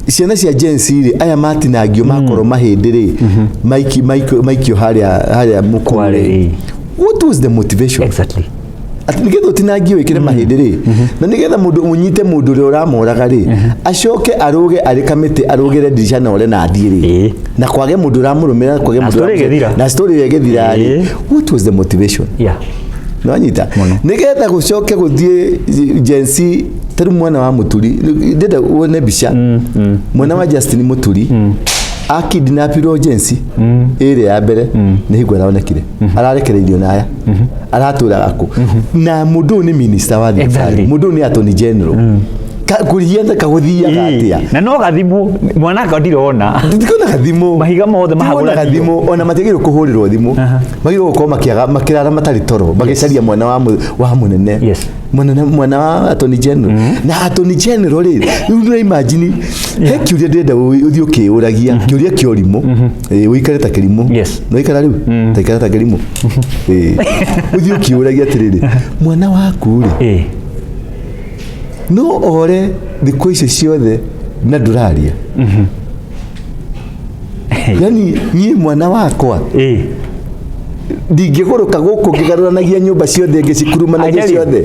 ciana cia Gen Z aya matinagio makoro mahindire maikio haria mukware. What was the motivation? Exactly. Ati nigetha tinagio ikire mahindire na nigetha mundu unyite mundu uri uramoraga ri acoke aruge ari kamiti arugire dirisha na ore na athiri na kwage mundu uramurumira kwage mundu na story yegethira ri. What was the motivation? No anyita nigetha gucoke guthie Gen Z taru mwana wa Muturi ndenda wone bica mwana wa Justin Muturi akidnapiro Gen Z ere ya mbere ni higwa raonekire ararekereirio naya aratura gako na mundu ni minister wa thirikari mundu ni attorney general kurienda kaguthia gatia na no gathimu mwana kadirona ndikona gathimu mahiga mothe mahagura gathimu ona matigiro kuhurirwo thimu magiro gukoma makirara matari toro magicaria mwana wa munene mwana wa attorney general na attorney general ri you imagine he kiuria ndenda uthio kiuragia kiuria kiorimo uikare ta kirimo no ikara riu ta ikara ta kirimo uthio kiuragia tiriri mwana waku ri no ore thikũ icio ciothe na nduraria yani nie mwana wakwa ndingĩgũrũka gũkũ ngĩgarũranagia nyũmba ciothe ngĩcikurumanagia ciothe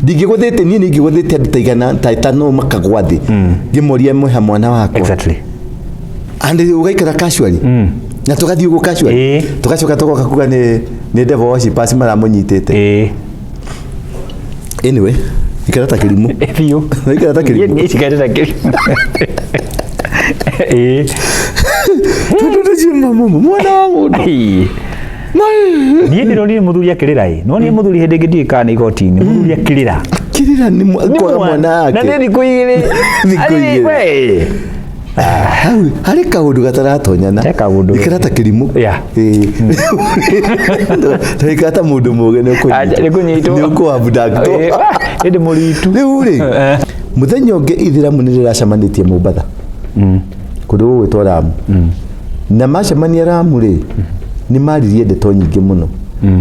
ndingĩgũthĩte nie ningĩgũthĩte andũ taigana taitano makagwa thĩ ngĩmoria mweha mwana wakwa andi ugaikara casually na tugathiĩ ũguo casually tugacoka tugoka kuga nĩ devil worshipers maramunyitĩte anyway ikarata kilimo efio ikarata kilimo ni ikarata kilimo tudo jima mumu mwana wa mundu ni ndiro ni muthuri akirira no ni muthuri hende ngithie kana igoti-ini muthuri akirira ni kwa mwana yake na ni kuigire we hari kaundu gataratonyana ikarata kilimo taikata mundu muge ni uko abudakto ende muritu riu ri muthenya ungi ithiramu ni riracamanitie Mombatha kundu gwitwa Ramu na macamania Ramu ri ni maririe ndeto nyingi muno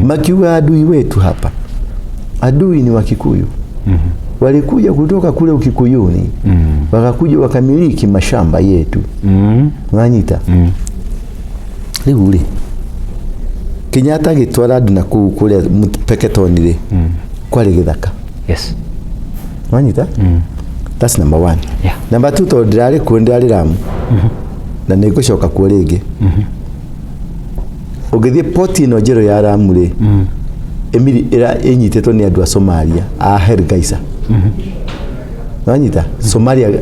makiuga adui wetu hapa adui ni wa Kikuyu walikuja kutoka kule Ukikuyuni wakakuja wakamiliki mashamba yetu mwanyita riu ri Kenyatta gitwara andu na kule Peketoni ri kwari githaka mwanyita that's number 1 number 2 to ndirari kuendari Ramu na nigucoka kuo ringi ugithie poti ino njero ya Ramu ri emiri ira enyitetwo ni andu a Somalia a Hergaisa wanyita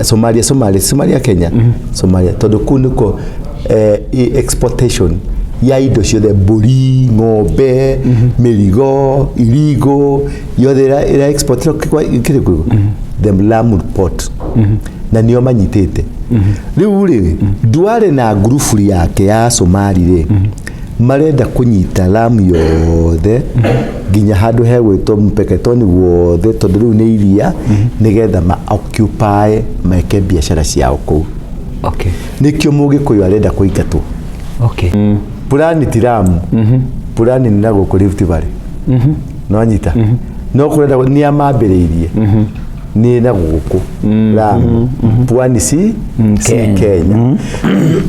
Somalia Kenya Somalia tondu ku niko exportation ya indo ciothe mburi ng'ombe mirigo irigo yothe ira export kiriku the Lamu port na nio manyitete riu ri Duale na grupu yake ya Somali ri marenda kunyita Lamu yothe ginya handu hegwitwo Mpeketoni wothe tondu riu ni iria nigetha ma occupy meke biashara ciao kuu nikio Mugikuyu arenda kuingatwo purani ti Lamu purani ni nago ku Rift Valley no anyita no kurenda ni amambiriirie ni na guku Lamu pwani si Kenya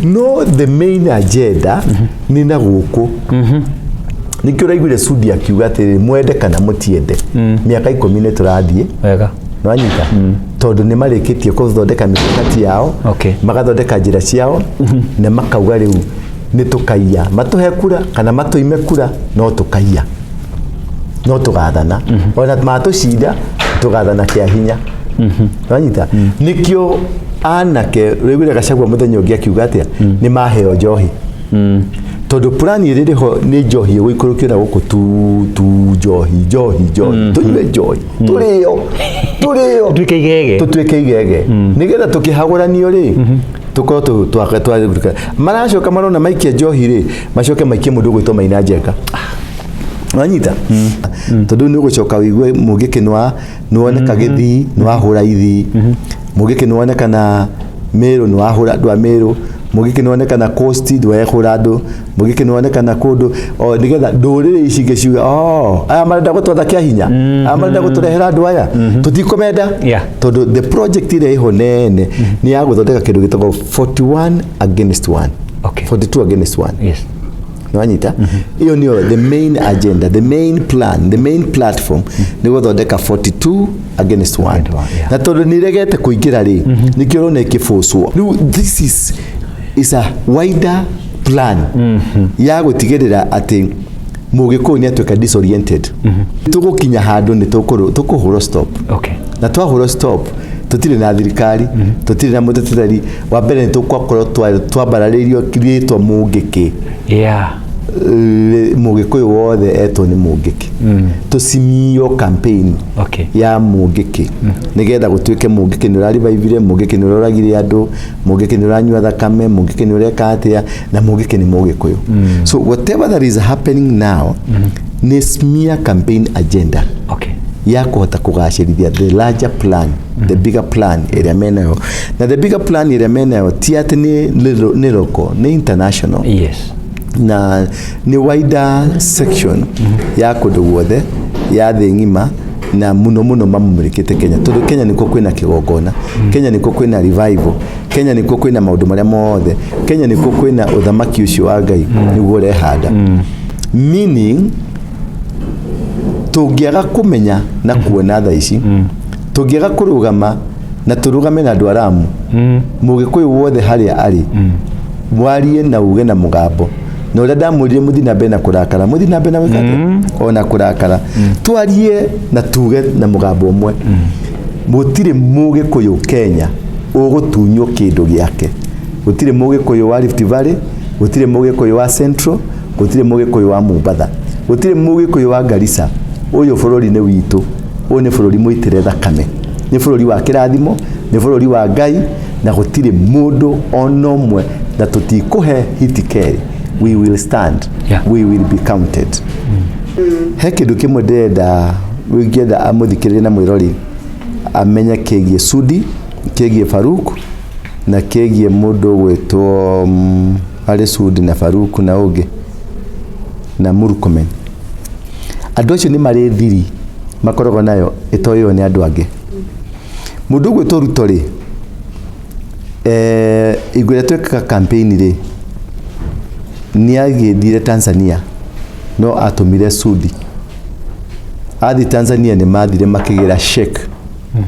no the main agenda ni na guku nikio raiguire Sudi akiuga atiri mwende kana mutiende miaka 10 turathie wega no anyita tondu ni marikitie kuthondeka mikakati yao magathondeka njira ciao na makauga riu ni tukaiya matuhe kura kana matuime kura no tukaiya no tugathana ona matucida tugathana kia hinya wanyita nikio anake regule Gachagua muthenya ungi akiuga atia ni maheo njohi tondu plani riri ho ni njohi guikurukio na guku tu njohi tunywe njohi turio tutuike igege nigetha tukihaguranio ri tukorwo twaka maracoka marona maikia njohi ri macoke maikie mundu gwitwo Maina Njenga wanyita tondu ni gucoka wigue Mugikinwa nuoneka Githii nwahura ithi Mugikinwa onekana Meru nwahura ndwa Meru mugiki nonekana coast dwe khurado mugiki nonekana kodo o nigetha ndurire icige ciuga aya marenda gutwatha kia hinya aya marenda guturehera andu aya tutikomenda tondu the project ile iho nene ni ya guthondeka kindu gitagwo 41 against 1 42 against 1 yes nwanyita iyo niyo the main agenda, the main plan, the main platform ni guthondeka 42 against 1 na tondu niregete kuingira ri nikio rone kifuswo this is a wider plan ya gutigirira ati mugiko ni atweka disoriented tugukinya handu ni tukuhuro stop na twahuro stop tutire na thirikari tutire na mutetereri wa mbere ni tukwakorwo twabararirio kiritwa mugiki mugikuyu wothe etwo ni mugiki tusimio campaign ya mugiki nigetha gutwike mugiki ni urarivivire mugiki ni uroragire andu mugiki ni uranyua thakame mugiki ni ureka atia na mugiki ni mugikuyu so whatever that is happening now ni smear campaign agenda ya kuhota kugacirithia the larger plan the bigger plan area menayo na the bigger plan area menayo ti ati ni local ni international na ni wider section ya kundu guothe ya thi ngima na muno mamurikite Kenya tondu Kenya niko kwina kigongona Kenya niko kwina revival Kenya niko kwina maundu maria mothe Kenya niko kwina uthamaki ucio wa Ngai niguo rehanda meaning tungiaga kumenya na kuona tha ici tungiaga kurugama na turugame na andu aramu mugikuyu wothe haria ari mwarie na uge na mugambo no rada muri muthina be na kurakara muthina be na wikate ona kurakara twarie na tuge na mugambo umwe mutire mugikuyu Kenya ugutunyo kindu giake gutire mugikuyu wa Rift Valley gutire mugikuyu wa Central gutire mugikuyu wa Mombasa gutire mugikuyu wa Garissa uyu bururi ni witu uyu ni bururi muitire thakame ni bururi wa kirathimo ni bururi wa Ngai na gutire mundu onomwe na tutikuhe hitikeri we will stand we will be counted he kindu kimwe ndenda wigetha amuthikirire na mwirori amenya kegie Sudi kegie Faruk na kegie mundu gwetwo ari Sudi na Faruk na uge na Murkomen andu acio ni mari thiri makorogo nayo itoyo ni andu ange mundu gwetwo Ruto ri igure tweka campaign ri ni agithire Tanzania no atumire Sudi athi Tanzania ni mathire makigira Sheikh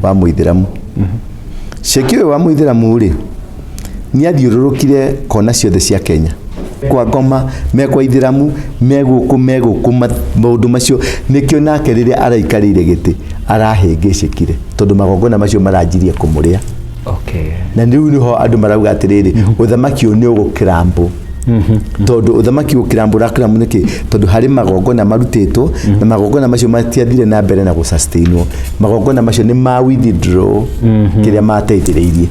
wa muithiramu Sheikh we wa muithiramu ri ni athiururukire kona ciothe cia Kenya kwa ngoma mekwa ithiramu meguku maundu macio nikio nake riria araikarire giti arahengecekire tondu magongona macio maranjirie kumuria na riu niho andu marauga atiriri uthamaki ni ugukirambo tondu uthamaki ukirambo rakiramu niki tondu hari magongona marutitwo na magongona macio matiathire na mbere na gusustainwo magongona macio ni ma withdraw kiria mateithiriirie